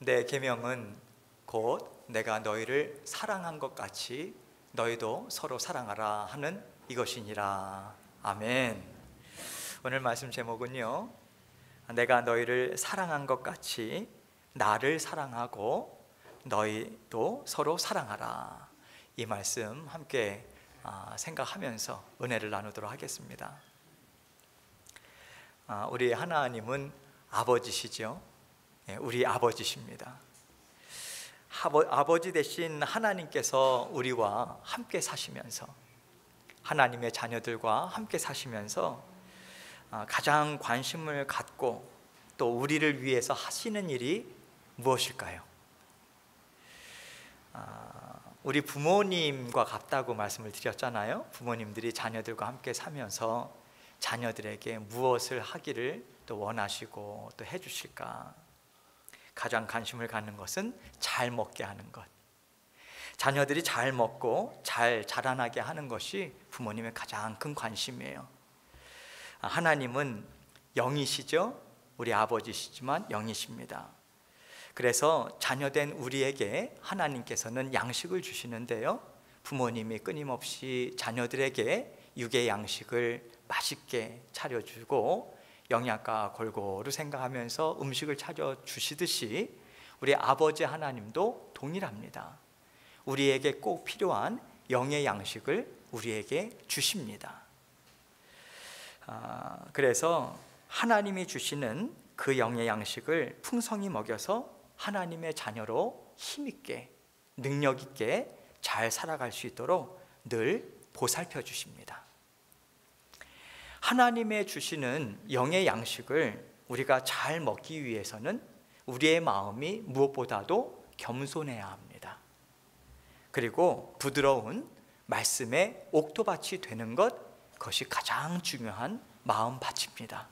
내 계명은 곧 내가 너희를 사랑한 것 같이 너희도 서로 사랑하라 하는 이것이니라. 아멘. 오늘 말씀 제목은요, 내가 너희를 사랑한 것 같이 나를 사랑하고 너희도 서로 사랑하라. 이 말씀 함께 생각하면서 은혜를 나누도록 하겠습니다. 우리 하나님은 아버지시죠. 우리 아버지십니다. 아버지 되신 하나님께서 우리와 함께 사시면서, 하나님의 자녀들과 함께 사시면서 가장 관심을 갖고 또 우리를 위해서 하시는 일이 무엇일까요? 우리 부모님과 같다고 말씀을 드렸잖아요. 부모님들이 자녀들과 함께 사면서 자녀들에게 무엇을 하기를 또 원하시고 또 해주실까? 가장 관심을 갖는 것은 잘 먹게 하는 것, 자녀들이 잘 먹고 잘 자라나게 하는 것이 부모님의 가장 큰 관심이에요. 하나님은 영이시죠. 우리 아버지시지만 영이십니다. 그래서 자녀된 우리에게 하나님께서는 양식을 주시는데요, 부모님이 끊임없이 자녀들에게 육의 양식을 맛있게 차려주고 영양가 골고루 생각하면서 음식을 차려주시듯이 우리 아버지 하나님도 동일합니다. 우리에게 꼭 필요한 영의 양식을 우리에게 주십니다. 그래서 하나님이 주시는 그 영의 양식을 풍성히 먹여서 하나님의 자녀로 힘있게 능력있게 잘 살아갈 수 있도록 늘 보살펴 주십니다. 하나님의 주시는 영의 양식을 우리가 잘 먹기 위해서는 우리의 마음이 무엇보다도 겸손해야 합니다. 그리고 부드러운 말씀의 옥토밭이 되는 것, 그것이 가장 중요한 마음밭입니다.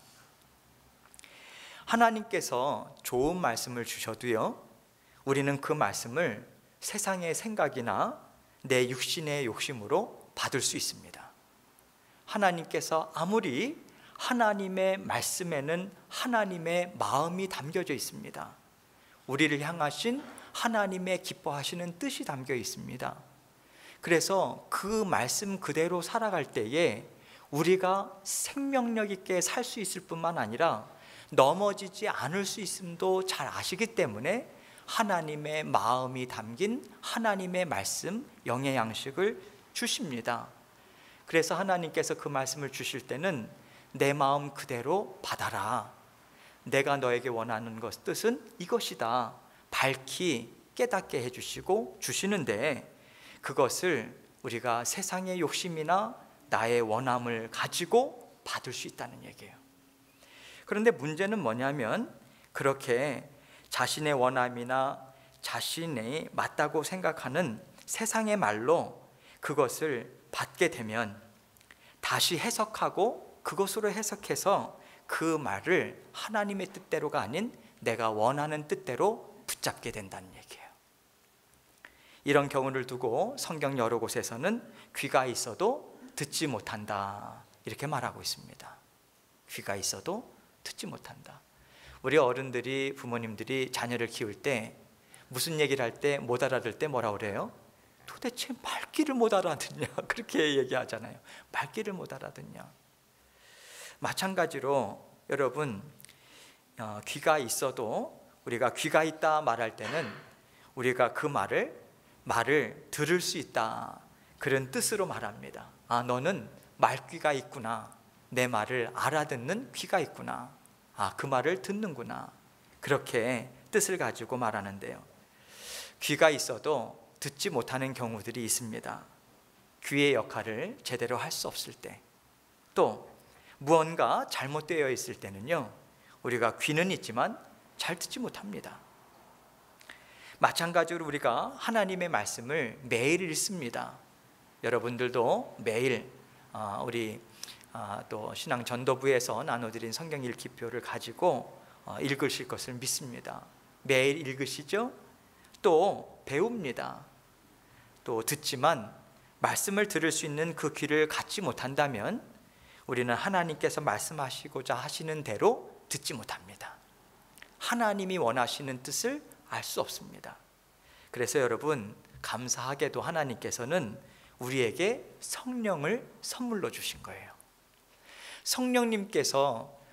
하나님께서 좋은 말씀을 주셔도요, 우리는 그 말씀을 세상의 생각이나 내 육신의 욕심으로 받을 수 있습니다. 하나님께서 아무리 하나님의 말씀에는 하나님의 마음이 담겨져 있습니다. 우리를 향하신 하나님의 기뻐하시는 뜻이 담겨 있습니다. 그래서 그 말씀 그대로 살아갈 때에 우리가 생명력 있게 살 수 있을 뿐만 아니라 넘어지지 않을 수 있음도 잘 아시기 때문에 하나님의 마음이 담긴 하나님의 말씀, 영의 양식을 주십니다. 그래서 하나님께서 그 말씀을 주실 때는 내 마음 그대로 받아라, 내가 너에게 원하는 것 뜻은 이것이다, 밝히 깨닫게 해주시고 주시는데, 그것을 우리가 세상의 욕심이나 나의 원함을 가지고 받을 수 있다는 얘기예요. 그런데 문제는 뭐냐면, 그렇게 자신의 원함이나 자신이 맞다고 생각하는 세상의 말로 그것을 받게 되면 다시 해석하고 그것으로 해석해서 그 말을 하나님의 뜻대로가 아닌 내가 원하는 뜻대로 붙잡게 된다는 얘기예요. 이런 경우를 두고 성경 여러 곳에서는 귀가 있어도 듣지 못한다, 이렇게 말하고 있습니다. 귀가 있어도 듣지 못한다. 우리 어른들이, 부모님들이 자녀를 키울 때 무슨 얘기를 할 때 못 알아들 때 뭐라 그래요? 도대체 말귀를 못 알아듣냐, 그렇게 얘기하잖아요. 말귀를 못 알아듣냐. 마찬가지로 여러분, 귀가 있어도 우리가 귀가 있다 말할 때는 우리가 그 말을 들을 수 있다, 그런 뜻으로 말합니다. 아, 너는 말귀가 있구나, 내 말을 알아듣는 귀가 있구나, 아, 그 말을 듣는구나, 그렇게 뜻을 가지고 말하는데요, 귀가 있어도 듣지 못하는 경우들이 있습니다. 귀의 역할을 제대로 할 수 없을 때, 또 무언가 잘못되어 있을 때는요, 우리가 귀는 있지만 잘 듣지 못합니다. 마찬가지로 우리가 하나님의 말씀을 매일 읽습니다. 여러분들도 매일 우리 또 신앙전도부에서 나눠드린 성경 읽기표를 가지고 읽으실 것을 믿습니다. 매일 읽으시죠? 또 배웁니다. 또 듣지만 말씀을 들을 수 있는 그 귀를 갖지 못한다면 우리는 하나님께서 말씀하시고자 하시는 대로 듣지 못합니다. 하나님이 원하시는 뜻을 알 수 없습니다. 그래서 여러분, 감사하게도 하나님께서는 우리에게 성령을 선물로 주신 거예요.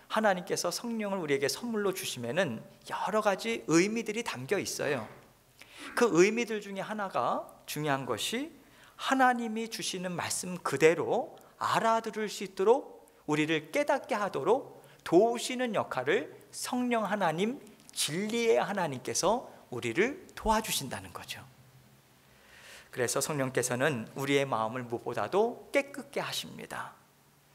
하나님께서 성령을 우리에게 선물로 주시면은 여러 가지 의미들이 담겨 있어요. 그 의미들 중에 하나가 중요한 것이 하나님이 주시는 말씀 그대로 알아들을 수 있도록 우리를 깨닫게 하도록 도우시는 역할을 성령 하나님, 진리의 하나님께서 우리를 도와주신다는 거죠. 그래서 성령께서는 우리의 마음을 무엇보다도 깨끗게 하십니다.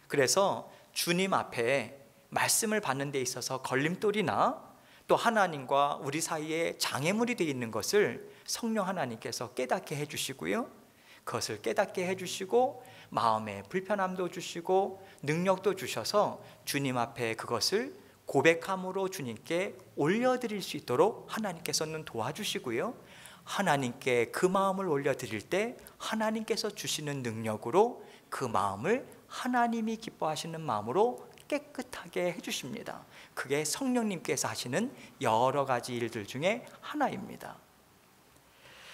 그래서 주님 앞에 말씀을 받는 데 있어서 걸림돌이나 또 하나님과 우리 사이에 장애물이 되어 있는 것을 성령 하나님께서 깨닫게 해주시고요, 그것을 깨닫게 해주시고 마음에 불편함도 주시고 능력도 주셔서 주님 앞에 그것을 고백함으로 주님께 올려드릴 수 있도록 하나님께서는 도와주시고요, 하나님께 그 마음을 올려드릴 때 하나님께서 주시는 능력으로 그 마음을 하나님이 기뻐하시는 마음으로 깨끗하게 해주십니다. 그게 성령님께서 하시는 여러 가지 일들 중에 하나입니다.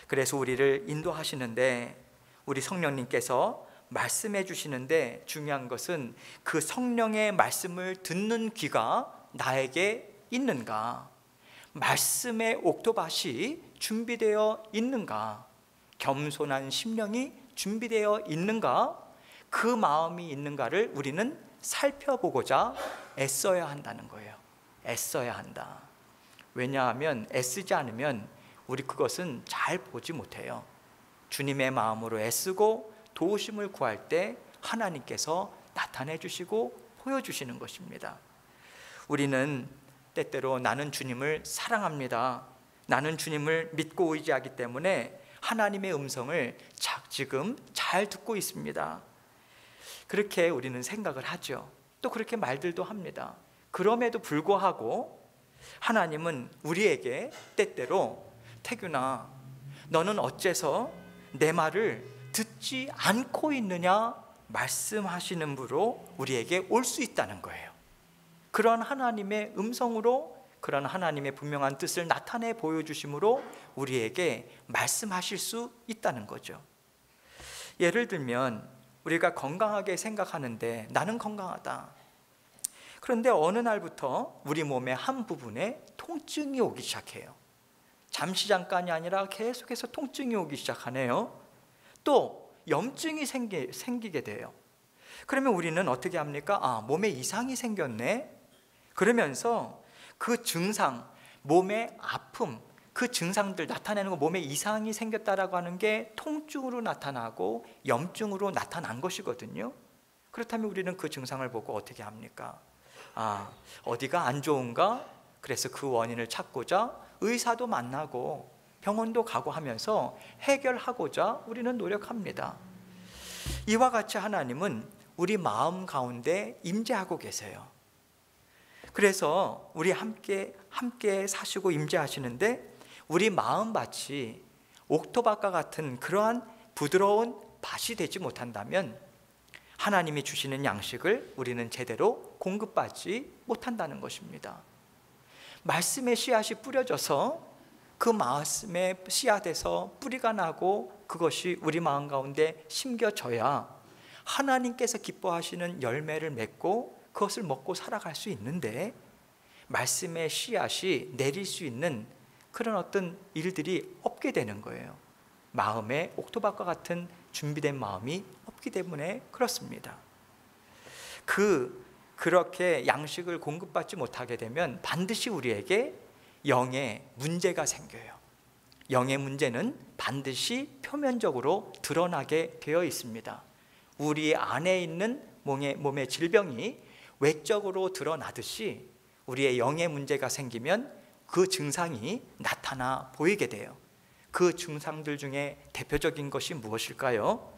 그래서 우리를 인도하시는데, 우리 성령님께서 말씀해 주시는데 중요한 것은 그 성령의 말씀을 듣는 귀가 나에게 있는가, 말씀의 옥토밭이 준비되어 있는가, 겸손한 심령이 준비되어 있는가, 그 마음이 있는가를 우리는 살펴보고자 애써야 한다는 거예요. 애써야 한다. 왜냐하면 애쓰지 않으면 우리 그것은 잘 보지 못해요. 주님의 마음으로 애쓰고 도우심을 구할 때 하나님께서 나타내 주시고 보여주시는 것입니다. 우리는 때때로 나는 주님을 사랑합니다, 나는 주님을 믿고 의지하기 때문에 하나님의 음성을 지금 잘 듣고 있습니다, 그렇게 우리는 생각을 하죠. 또 그렇게 말들도 합니다. 그럼에도 불구하고 하나님은 우리에게 때때로 태균아, 너는 어째서 내 말을 듣지 않고 있느냐 말씀하시는 분으로 우리에게 올 수 있다는 거예요. 그런 하나님의 음성으로, 그런 하나님의 분명한 뜻을 나타내 보여주심으로 우리에게 말씀하실 수 있다는 거죠. 예를 들면 우리가 건강하게 생각하는데 나는 건강하다. 그런데 어느 날부터 우리 몸의 한 부분에 통증이 오기 시작해요. 잠깐이 아니라 계속해서 통증이 오기 시작하네요. 또 염증이 생기게 돼요. 그러면 우리는 어떻게 합니까? 몸에 이상이 생겼네. 그러면서 그 증상, 몸의 아픔, 그 증상들 나타내는 거, 몸에 이상이 생겼다라고 하는 게 통증으로 나타나고 염증으로 나타난 것이거든요. 그렇다면 우리는 그 증상을 보고 어떻게 합니까? 어디가 안 좋은가? 그래서 그 원인을 찾고자 의사도 만나고 병원도 가고 하면서 해결하고자 우리는 노력합니다. 이와 같이 하나님은 우리 마음 가운데 임재하고 계세요. 그래서 우리 함께 사시고 임재하시는데, 우리 마음밭이 옥토밭과 같은 그러한 부드러운 밭이 되지 못한다면 하나님이 주시는 양식을 우리는 제대로 공급받지 못한다는 것입니다. 말씀의 씨앗이 뿌려져서 그 말씀의 씨앗에서 뿌리가 나고 그것이 우리 마음 가운데 심겨져야 하나님께서 기뻐하시는 열매를 맺고 그것을 먹고 살아갈 수 있는데, 말씀의 씨앗이 내릴 수 있는 그런 어떤 일들이 없게 되는 거예요. 마음에 옥토밭과 같은 준비된 마음이 없기 때문에 그렇습니다. 그렇게 양식을 공급받지 못하게 되면 반드시 우리에게 영의 문제가 생겨요. 영의 문제는 반드시 표면적으로 드러나게 되어 있습니다. 우리 안에 있는 몸의 질병이 외적으로 드러나듯이 우리의 영의 문제가 생기면 그 증상이 나타나 보이게 돼요. 그 증상들 중에 대표적인 것이 무엇일까요?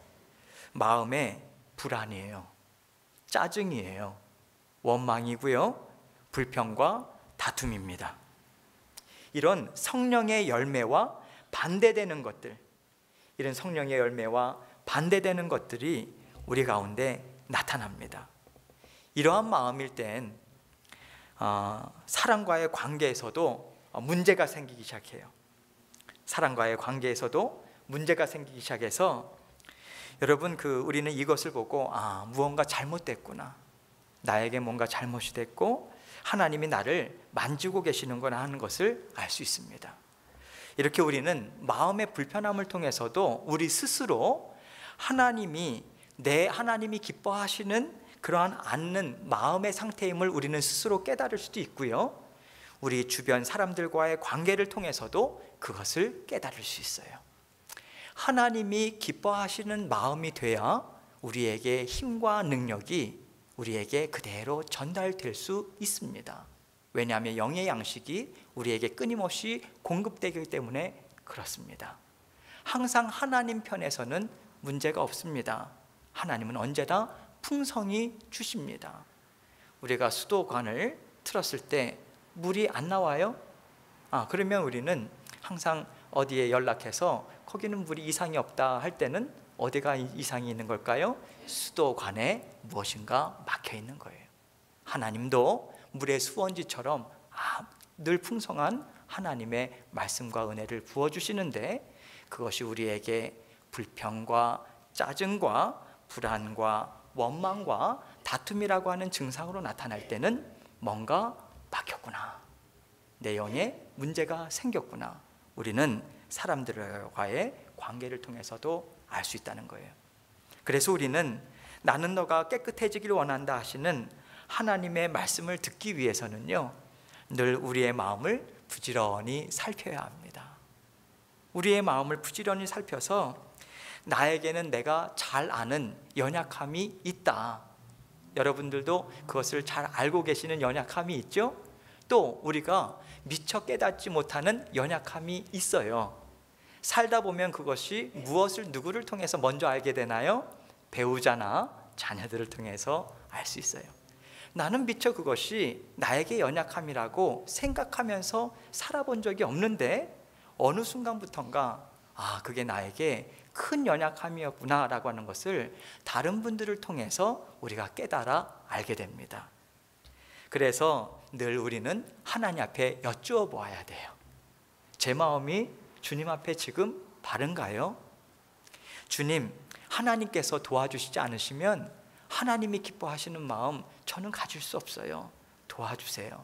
마음의 불안이에요. 짜증이에요. 원망이고요. 불평과 다툼입니다. 이런 성령의 열매와 반대되는 것들, 이런 성령의 열매와 반대되는 것들이 우리 가운데 나타납니다. 이러한 마음일 땐 사람과의 관계에서도 문제가 생기기 시작해요. 사람과의 관계에서도 문제가 생기기 시작해서 여러분 우리는 이것을 보고 무언가 잘못됐구나, 나에게 뭔가 잘못이 됐고 하나님이 나를 만지고 계시는구나 하는 것을 알 수 있습니다. 이렇게 우리는 마음의 불편함을 통해서도 우리 스스로 하나님이 기뻐하시는 그러한 않는 마음의 상태임을 우리는 스스로 깨달을 수도 있고요, 우리 주변 사람들과의 관계를 통해서도 그것을 깨달을 수 있어요. 하나님이 기뻐하시는 마음이 돼야 우리에게 힘과 능력이 우리에게 그대로 전달될 수 있습니다. 왜냐하면 영의 양식이 우리에게 끊임없이 공급되기 때문에 그렇습니다. 항상 하나님 편에서는 문제가 없습니다. 하나님은 언제나 풍성히 주십니다. 우리가 수도관을 틀었을 때 물이 안 나와요? 그러면 우리는 항상 어디에 연락해서 거기는 물이 이상이 없다 할 때는 어디가 이상이 있는 걸까요? 수도관에 무엇인가 막혀 있는 거예요. 하나님도 물의 수원지처럼 늘 풍성한 하나님의 말씀과 은혜를 부어주시는데, 그것이 우리에게 불평과 짜증과 불안과 원망과 다툼이라고 하는 증상으로 나타날 때는 뭔가 막혔구나, 내 영에 문제가 생겼구나, 우리는 사람들과의 관계를 통해서도 알 수 있다는 거예요. 그래서 우리는 나는 너가 깨끗해지기를 원한다 하시는 하나님의 말씀을 듣기 위해서는요, 늘 우리의 마음을 부지런히 살펴야 합니다. 우리의 마음을 부지런히 살펴서 나에게는 내가 잘 아는 연약함이 있다. 여러분들도 그것을 잘 알고 계시는 연약함이 있죠? 또 우리가 미처 깨닫지 못하는 연약함이 있어요. 살다 보면 그것이 누구를 통해서 먼저 알게 되나요? 배우자나 자녀들을 통해서 알 수 있어요. 나는 미처 그것이 나에게 연약함이라고 생각하면서 살아본 적이 없는데 어느 순간부턴가 그게 나에게 큰 연약함이었구나 라고 하는 것을 다른 분들을 통해서 우리가 깨달아 알게 됩니다. 그래서 늘 우리는 하나님 앞에 여쭈어 보아야 돼요. 제 마음이 주님 앞에 지금 바른가요? 주님, 하나님께서 도와주시지 않으시면 하나님이 기뻐하시는 마음 저는 가질 수 없어요. 도와주세요.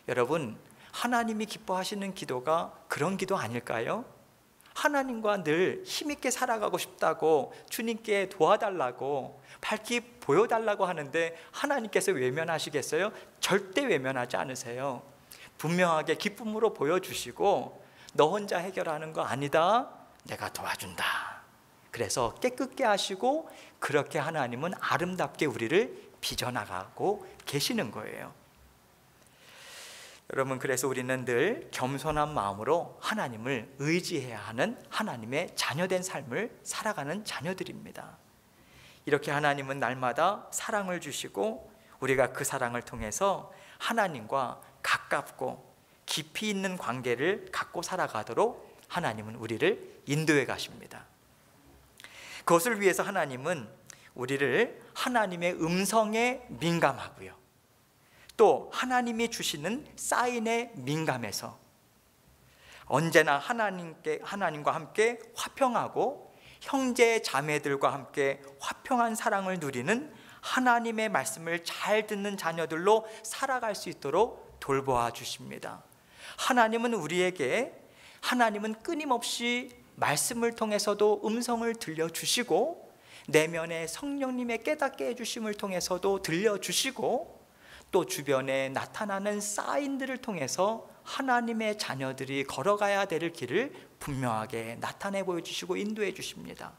여러분, 하나님이 기뻐하시는 기도가 그런 기도 아닐까요? 하나님과 늘 힘있게 살아가고 싶다고 주님께 도와달라고 밝히 보여달라고 하는데 하나님께서 외면하시겠어요? 절대 외면하지 않으세요. 분명하게 기쁨으로 보여주시고 너 혼자 해결하는 거 아니다, 내가 도와준다. 그래서 깨끗게 하시고 그렇게 하나님은 아름답게 우리를 빚어나가고 계시는 거예요. 여러분, 그래서 우리는 늘 겸손한 마음으로 하나님을 의지해야 하는 하나님의 자녀된 삶을 살아가는 자녀들입니다. 이렇게 하나님은 날마다 사랑을 주시고 우리가 그 사랑을 통해서 하나님과 가깝고 깊이 있는 관계를 갖고 살아가도록 하나님은 우리를 인도해 가십니다. 그것을 위해서 하나님은 우리를 하나님의 음성에 민감하고요, 또 하나님이 주시는 사인에 민감해서 언제나 하나님과 함께 화평하고 형제 자매들과 함께 화평한 사랑을 누리는 하나님의 말씀을 잘 듣는 자녀들로 살아갈 수 있도록 돌보아 주십니다. 하나님은 끊임없이 말씀을 통해서도 음성을 들려주시고 내면의 성령님의 깨닫게 해주심을 통해서도 들려주시고 또 주변에 나타나는 사인들을 통해서 하나님의 자녀들이 걸어가야 될 길을 분명하게 나타내 보여주시고 인도해 주십니다.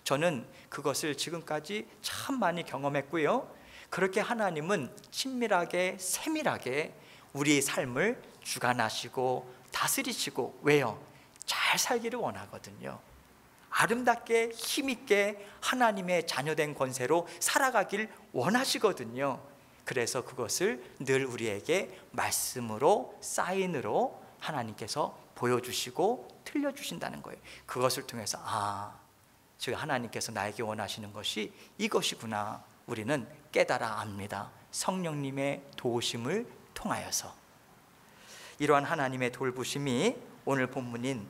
저는 그것을 지금까지 참 많이 경험했고요, 그렇게 하나님은 친밀하게 세밀하게 우리 삶을 주관하시고 다스리시고, 왜요? 잘 살기를 원하거든요. 아름답게 힘있게 하나님의 자녀된 권세로 살아가길 원하시거든요. 그래서 그것을 늘 우리에게 말씀으로 사인으로 하나님께서 보여주시고 들려주신다는 거예요. 그것을 통해서 즉 하나님께서 나에게 원하시는 것이 이것이구나, 우리는 깨달아 압니다. 성령님의 도우심을 통하여서. 이러한 하나님의 돌보심이 오늘 본문인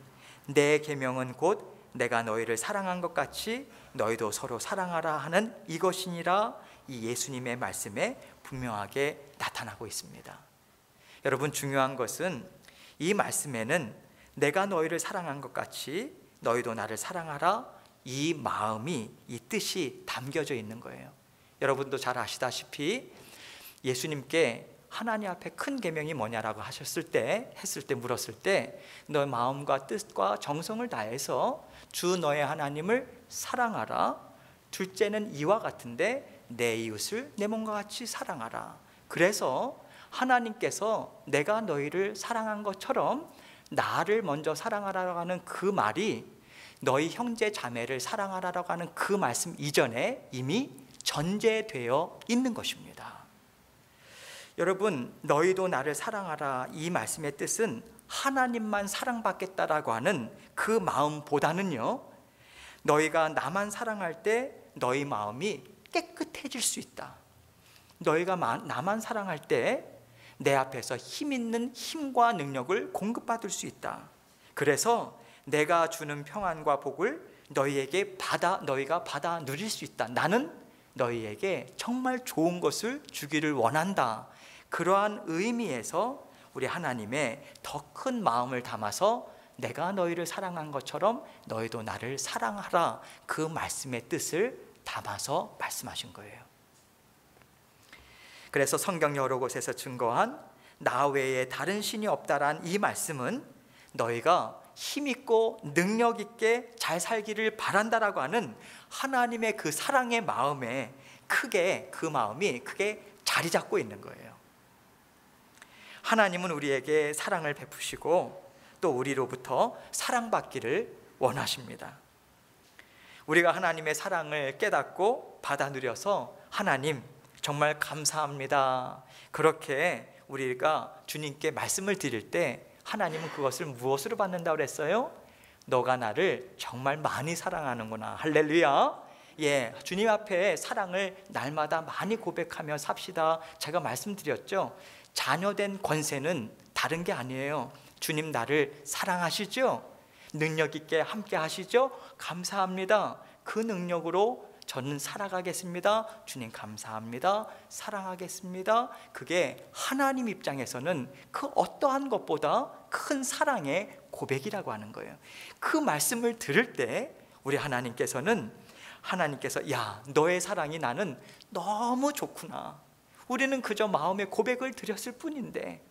내 계명은 곧 내가 너희를 사랑한 것 같이 너희도 서로 사랑하라 하는 이것이니라. 이 예수님의 말씀에 분명하게 나타나고 있습니다. 여러분, 중요한 것은 이 말씀에는 내가 너희를 사랑한 것 같이 너희도 나를 사랑하라, 이 마음이, 이 뜻이 담겨져 있는 거예요. 여러분도 잘 아시다시피 예수님께 하나님 앞에 큰 계명이 뭐냐라고 했을 때 물었을 때 너의 마음과 뜻과 정성을 다해서 주 너의 하나님을 사랑하라. 둘째는 이와 같은데 내 이웃을 내 몸과 같이 사랑하라. 그래서 하나님께서 내가 너희를 사랑한 것처럼 나를 먼저 사랑하라고 하는 그 말이 너희 형제 자매를 사랑하라고 하는 그 말씀 이전에 이미 전제되어 있는 것입니다. 여러분, 너희도 나를 사랑하라, 이 말씀의 뜻은 하나님만 사랑받겠다라고 하는 그 마음보다는요, 너희가 나만 사랑할 때 너희 마음이 깨끗해질 수 있다. 너희가 나만 사랑할 때 내 앞에서 힘 있는 힘과 능력을 공급받을 수 있다. 그래서 내가 주는 평안과 복을 너희가 받아 누릴 수 있다. 나는 너희에게 정말 좋은 것을 주기를 원한다. 그러한 의미에서 우리 하나님의 더 큰 마음을 담아서 내가 너희를 사랑한 것처럼 너희도 나를 사랑하라, 그 말씀의 뜻을 담아서 말씀하신 거예요. 그래서 성경 여러 곳에서 증거한 나 외에 다른 신이 없다란 이 말씀은 너희가 힘있고 능력있게 잘 살기를 바란다라고 하는 하나님의 그 사랑의 마음에 그 마음이 크게 자리 잡고 있는 거예요. 하나님은 우리에게 사랑을 베푸시고 또 우리로부터 사랑받기를 원하십니다. 우리가 하나님의 사랑을 깨닫고 받아 누려서 하나님 정말 감사합니다, 그렇게 우리가 주님께 말씀을 드릴 때 하나님은 그것을 무엇으로 받는다고 그랬어요? 너가 나를 정말 많이 사랑하는구나. 할렐루야. 주님 앞에 사랑을 날마다 많이 고백하며 삽시다. 제가 말씀드렸죠, 자녀된 권세는 다른 게 아니에요. 주님 나를 사랑하시죠? 능력 있게 함께 하시죠? 감사합니다. 그 능력으로 저는 살아가겠습니다. 주님 감사합니다. 사랑하겠습니다. 그게 하나님 입장에서는 그 어떠한 것보다 큰 사랑의 고백이라고 하는 거예요. 그 말씀을 들을 때 우리 하나님께서 야, 너의 사랑이 나는 너무 좋구나. 우리는 그저 마음의 고백을 드렸을 뿐인데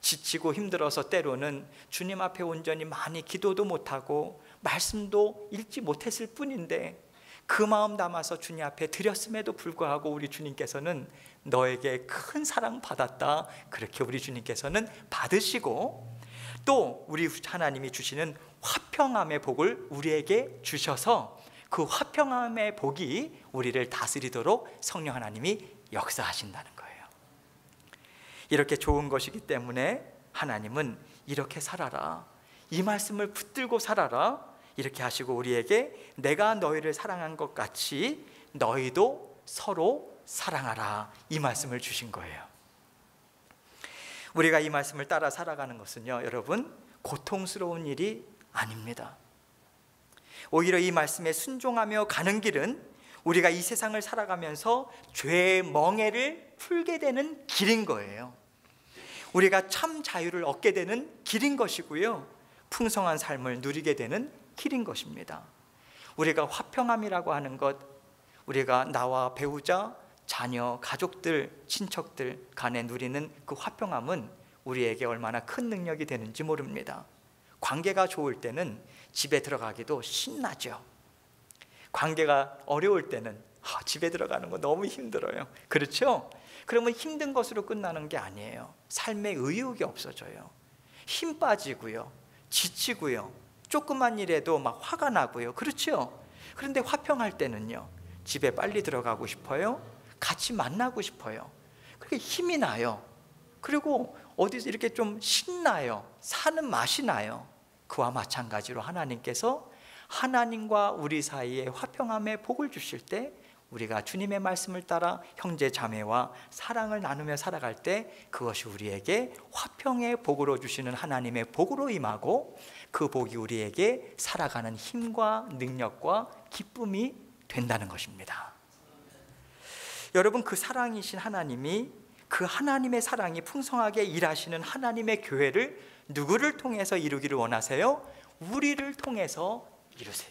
지치고 힘들어서 때로는 주님 앞에 온전히 많이 기도도 못하고 말씀도 읽지 못했을 뿐인데 그 마음 담아서 주님 앞에 드렸음에도 불구하고 우리 주님께서는 너에게 큰 사랑 받았다, 그렇게 우리 주님께서는 받으시고 또 우리 하나님이 주시는 화평함의 복을 우리에게 주셔서 그 화평함의 복이 우리를 다스리도록 성령 하나님이 역사하신다는 거예요. 이렇게 좋은 것이기 때문에 하나님은 이렇게 살아라, 이 말씀을 붙들고 살아라, 이렇게 하시고 우리에게 내가 너희를 사랑한 것 같이 너희도 서로 사랑하라, 이 말씀을 주신 거예요. 우리가 이 말씀을 따라 살아가는 것은요, 여러분, 고통스러운 일이 아닙니다. 오히려 이 말씀에 순종하며 가는 길은 우리가 이 세상을 살아가면서 죄의 멍에를 풀게 되는 길인 거예요. 우리가 참 자유를 얻게 되는 길인 것이고요, 풍성한 삶을 누리게 되는 길인 것입니다. 우리가 화평함이라고 하는 것, 우리가 나와 배우자, 자녀, 가족들, 친척들 간에 누리는 그 화평함은 우리에게 얼마나 큰 능력이 되는지 모릅니다. 관계가 좋을 때는 집에 들어가기도 신나죠. 관계가 어려울 때는 집에 들어가는 거 너무 힘들어요. 그렇죠? 그러면 힘든 것으로 끝나는 게 아니에요. 삶에 의욕이 없어져요. 힘 빠지고요, 지치고요, 조그만 일에도 막 화가 나고요. 그렇죠? 그런데 화평할 때는요, 집에 빨리 들어가고 싶어요. 같이 만나고 싶어요. 그렇게 힘이 나요. 그리고 어디서 이렇게 좀 신나요. 사는 맛이 나요. 그와 마찬가지로 하나님께서 하나님과 우리 사이에 화평함의 복을 주실 때 우리가 주님의 말씀을 따라 형제 자매와 사랑을 나누며 살아갈 때 그것이 우리에게 화평의 복으로 주시는 하나님의 복으로 임하고 그 복이 우리에게 살아가는 힘과 능력과 기쁨이 된다는 것입니다. 여러분, 그 사랑이신 하나님이, 그 하나님의 사랑이 풍성하게 일하시는 하나님의 교회를 누구를 통해서 이루기를 원하세요? 우리를 통해서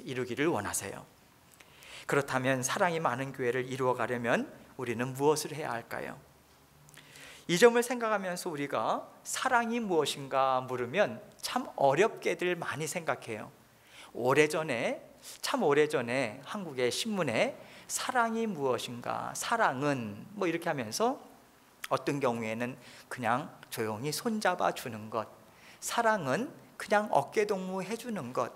이루기를 원하세요. 그렇다면 사랑이 많은 교회를 이루어가려면 우리는 무엇을 해야 할까요? 이 점을 생각하면서 우리가 사랑이 무엇인가 물으면 참 어렵게들 많이 생각해요. 참 오래전에 한국의 신문에 사랑이 무엇인가, 사랑은 뭐 이렇게 하면서 어떤 경우에는 그냥 조용히 손잡아 주는 것, 사랑은 그냥 어깨동무 해주는 것,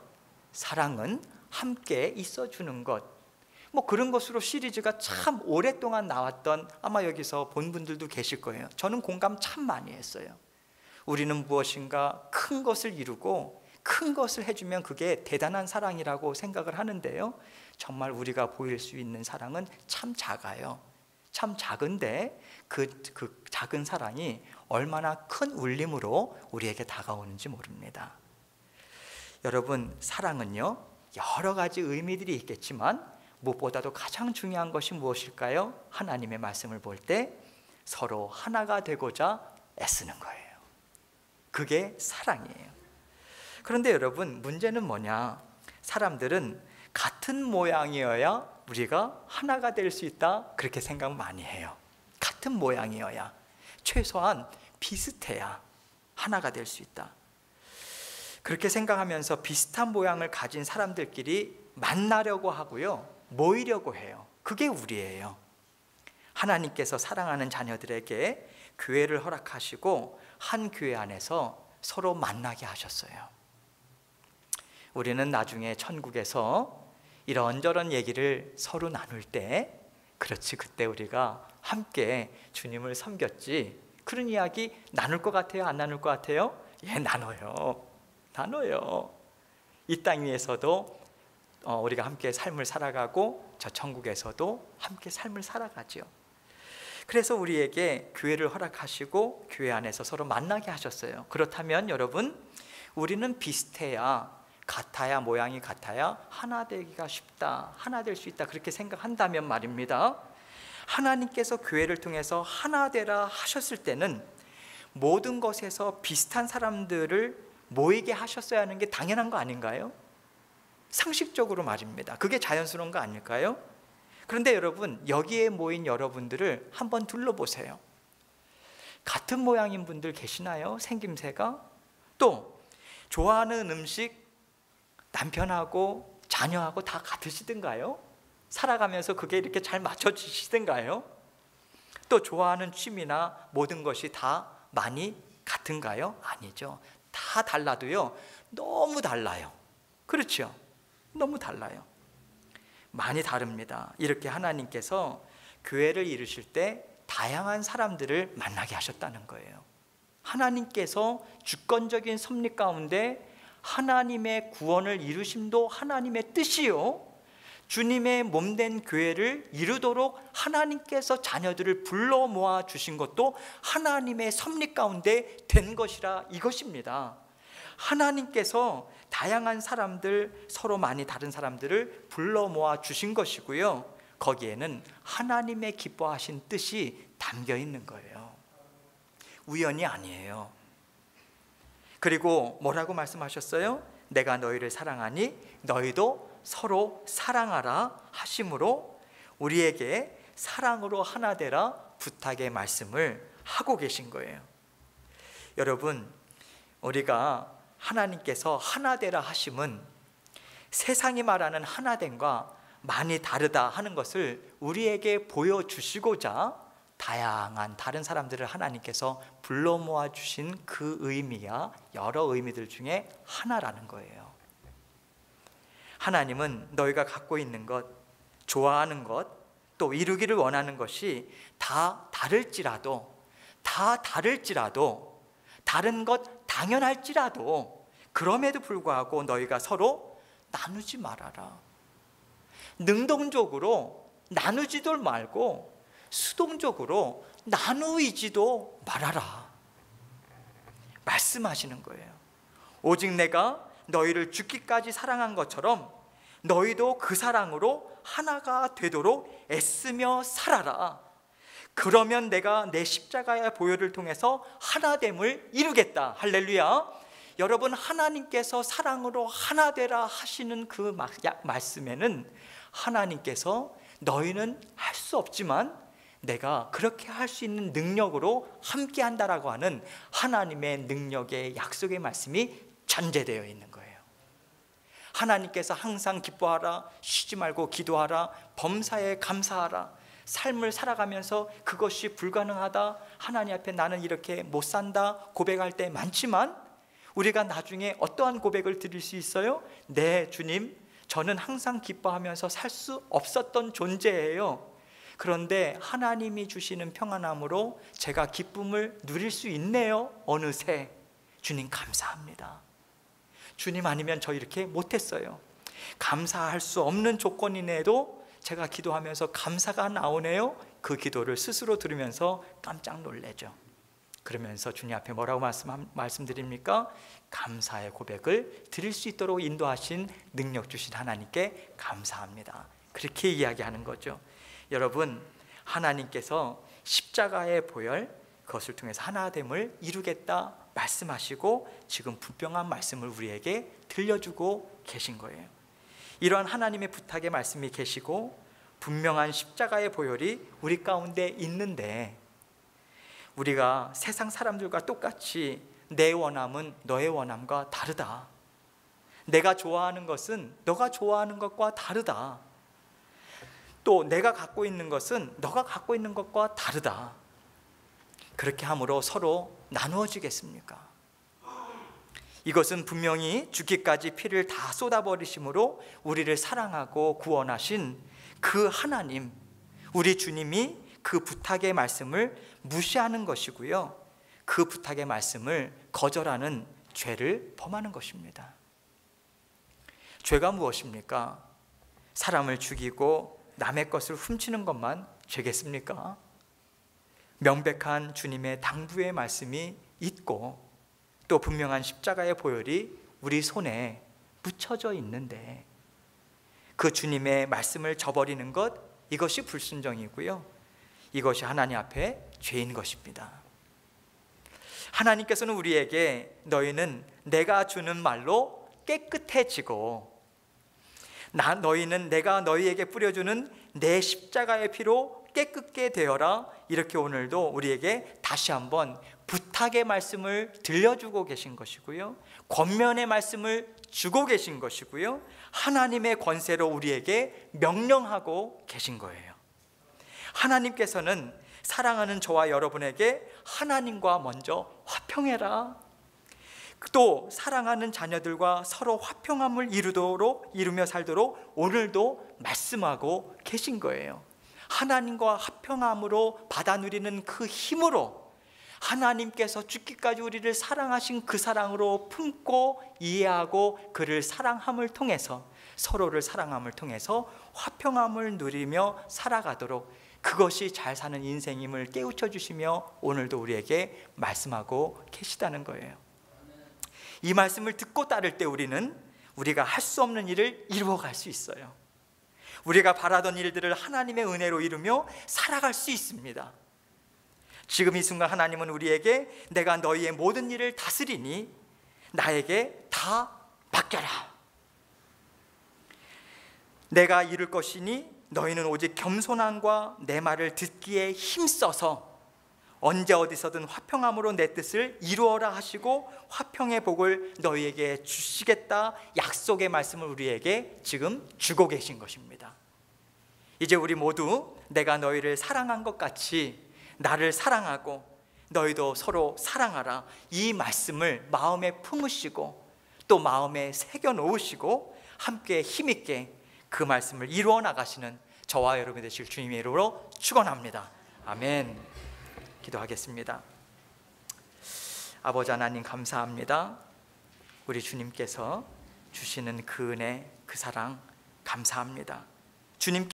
사랑은 함께 있어주는 것, 뭐 그런 것으로 시리즈가 참 오랫동안 나왔던, 아마 여기서 본 분들도 계실 거예요. 저는 공감 참 많이 했어요. 우리는 무엇인가 큰 것을 이루고 큰 것을 해주면 그게 대단한 사랑이라고 생각을 하는데요, 정말 우리가 보일 수 있는 사랑은 참 작아요. 참 작은데 그 작은 사랑이 얼마나 큰 울림으로 우리에게 다가오는지 모릅니다. 여러분, 사랑은요 여러 가지 의미들이 있겠지만 무엇보다도 가장 중요한 것이 무엇일까요? 하나님의 말씀을 볼 때 서로 하나가 되고자 애쓰는 거예요. 그게 사랑이에요. 그런데 여러분, 문제는 뭐냐? 사람들은 같은 모양이어야 우리가 하나가 될 수 있다, 그렇게 생각 많이 해요. 같은 모양이어야, 최소한 비슷해야 하나가 될 수 있다, 그렇게 생각하면서 비슷한 모양을 가진 사람들끼리 만나려고 하고요, 모이려고 해요. 그게 우리예요. 하나님께서 사랑하는 자녀들에게 교회를 허락하시고 한 교회 안에서 서로 만나게 하셨어요. 우리는 나중에 천국에서 이런저런 얘기를 서로 나눌 때, 그렇지, 그때 우리가 함께 주님을 섬겼지, 그런 이야기 나눌 것 같아요? 안 나눌 것 같아요? 예, 나눠요. 이 땅 위에서도 우리가 함께 삶을 살아가고 저 천국에서도 함께 삶을 살아가죠. 그래서 우리에게 교회를 허락하시고 교회 안에서 서로 만나게 하셨어요. 그렇다면 여러분, 우리는 비슷해야, 같아야, 모양이 같아야 하나 되기가 쉽다, 하나 될 수 있다, 그렇게 생각한다면 말입니다, 하나님께서 교회를 통해서 하나 되라 하셨을 때는 모든 것에서 비슷한 사람들을 모이게 하셨어야 하는 게 당연한 거 아닌가요? 상식적으로 말입니다. 그게 자연스러운 거 아닐까요? 그런데 여러분, 여기에 모인 여러분들을 한번 둘러보세요. 같은 모양인 분들 계시나요? 생김새가? 또 좋아하는 음식 남편하고 자녀하고 다 같으시든가요? 살아가면서 그게 이렇게 잘 맞춰지시든가요? 또 좋아하는 취미나 모든 것이 다 많이 같은가요? 아니죠. 다 달라도요, 너무 달라요. 그렇죠? 너무 달라요. 많이 다릅니다. 이렇게 하나님께서 교회를 이루실 때 다양한 사람들을 만나게 하셨다는 거예요. 하나님께서 주권적인 섭리 가운데 하나님의 구원을 이루심도 하나님의 뜻이요, 주님의 몸된 교회를 이루도록 하나님께서 자녀들을 불러 모아 주신 것도 하나님의 섭리 가운데 된 것이라 이것입니다. 하나님께서 다양한 사람들, 서로 많이 다른 사람들을 불러 모아 주신 것이고요, 거기에는 하나님의 기뻐하신 뜻이 담겨 있는 거예요. 우연이 아니에요. 그리고 뭐라고 말씀하셨어요? 내가 너희를 사랑하니 너희도 서로 사랑하라 하심으로 우리에게 사랑으로 하나 되라 부탁의 말씀을 하고 계신 거예요. 여러분, 우리가 하나님께서 하나 되라 하심은 세상이 말하는 하나됨과 많이 다르다 하는 것을 우리에게 보여주시고자 다양한 다른 사람들을 하나님께서 불러 모아 주신 그 의미야 여러 의미들 중에 하나라는 거예요. 하나님은 너희가 갖고 있는 것, 좋아하는 것, 또 이루기를 원하는 것이 다 다를지라도 다른 것 당연할지라도 그럼에도 불구하고 너희가 서로 나누지 말아라. 능동적으로 나누지도 말고 수동적으로 나누이지도 말아라 말씀하시는 거예요. 오직 내가 너희를 죽기까지 사랑한 것처럼 너희도 그 사랑으로 하나가 되도록 애쓰며 살아라. 그러면 내가 내 십자가의 보혈을 통해서 하나됨을 이루겠다. 할렐루야. 여러분, 하나님께서 사랑으로 하나 되라 하시는 그 말씀에는 하나님께서 너희는 할 수 없지만 내가 그렇게 할 수 있는 능력으로 함께 한다라고 하는 하나님의 능력의 약속의 말씀이 전제되어 있는 거예요. 하나님께서 항상 기뻐하라, 쉬지 말고 기도하라, 범사에 감사하라. 삶을 살아가면서 그것이 불가능하다, 하나님 앞에 나는 이렇게 못 산다 고백할 때 많지만 우리가 나중에 어떠한 고백을 드릴 수 있어요? 네, 주님, 저는 항상 기뻐하면서 살 수 없었던 존재예요. 그런데 하나님이 주시는 평안함으로 제가 기쁨을 누릴 수 있네요. 어느새. 주님 감사합니다. 주님 아니면 저 이렇게 못했어요. 감사할 수 없는 조건이네도 제가 기도하면서 감사가 나오네요. 그 기도를 스스로 들으면서 깜짝 놀래죠. 그러면서 주님 앞에 뭐라고 말씀드립니까? 감사의 고백을 드릴 수 있도록 인도하신 능력 주신 하나님께 감사합니다. 그렇게 이야기하는 거죠. 여러분, 하나님께서 십자가의 보혈, 그것을 통해서 하나됨을 이루겠다 말씀하시고 지금 분명한 말씀을 우리에게 들려주고 계신 거예요. 이러한 하나님의 부탁의 말씀이 계시고 분명한 십자가의 보혈이 우리 가운데 있는데, 우리가 세상 사람들과 똑같이 내 원함은 너의 원함과 다르다, 내가 좋아하는 것은 너가 좋아하는 것과 다르다, 또 내가 갖고 있는 것은 너가 갖고 있는 것과 다르다, 그렇게 함으로 서로 나누어지겠습니까? 이것은 분명히 죽기까지 피를 다 쏟아버리심으로 우리를 사랑하고 구원하신 그 하나님, 우리 주님이 그 부탁의 말씀을 무시하는 것이고요, 그 부탁의 말씀을 거절하는 죄를 범하는 것입니다. 죄가 무엇입니까? 사람을 죽이고 남의 것을 훔치는 것만 죄겠습니까? 명백한 주님의 당부의 말씀이 있고 또 분명한 십자가의 보혈이 우리 손에 묻혀져 있는데 그 주님의 말씀을 저버리는 것, 이것이 불순종이고요, 이것이 하나님 앞에 죄인 것입니다. 하나님께서는 우리에게 너희는 내가 주는 말로 깨끗해지고 너희는 내가 너희에게 뿌려주는 내 십자가의 피로 깨끗게 되어라, 이렇게 오늘도 우리에게 다시 한번 부탁의 말씀을 들려주고 계신 것이고요, 권면의 말씀을 주고 계신 것이고요, 하나님의 권세로 우리에게 명령하고 계신 거예요. 하나님께서는 사랑하는 저와 여러분에게 하나님과 먼저 화평해라, 또 사랑하는 자녀들과 서로 화평함을 이루며 살도록 오늘도 말씀하고 계신 거예요. 하나님과 화평함으로 받아 누리는 그 힘으로 하나님께서 죽기까지 우리를 사랑하신 그 사랑으로 품고 이해하고 그를 사랑함을 통해서, 서로를 사랑함을 통해서 화평함을 누리며 살아가도록, 그것이 잘 사는 인생임을 깨우쳐 주시며 오늘도 우리에게 말씀하고 계시다는 거예요. 이 말씀을 듣고 따를 때 우리가 할 수 없는 일을 이루어갈 수 있어요. 우리가 바라던 일들을 하나님의 은혜로 이루며 살아갈 수 있습니다. 지금 이 순간 하나님은 우리에게 내가 너희의 모든 일을 다스리니 나에게 다 맡겨라, 내가 이룰 것이니 너희는 오직 겸손함과 내 말을 듣기에 힘써서 언제 어디서든 화평함으로 내 뜻을 이루어라 하시고 화평의 복을 너희에게 주시겠다 약속의 말씀을 우리에게 지금 주고 계신 것입니다. 이제 우리 모두 내가 너희를 사랑한 것 같이 나를 사랑하고 너희도 서로 사랑하라, 이 말씀을 마음에 품으시고 또 마음에 새겨 놓으시고 함께 힘있게 그 말씀을 이루어 나가시는 저와 여러분 되실 주님의 이름으로 축원합니다. 아멘. 기도하겠습니다. 아버지 하나님, 감사합니다. 우리 주님께서 주시는 그 은혜, 그 사랑 감사합니다. 주님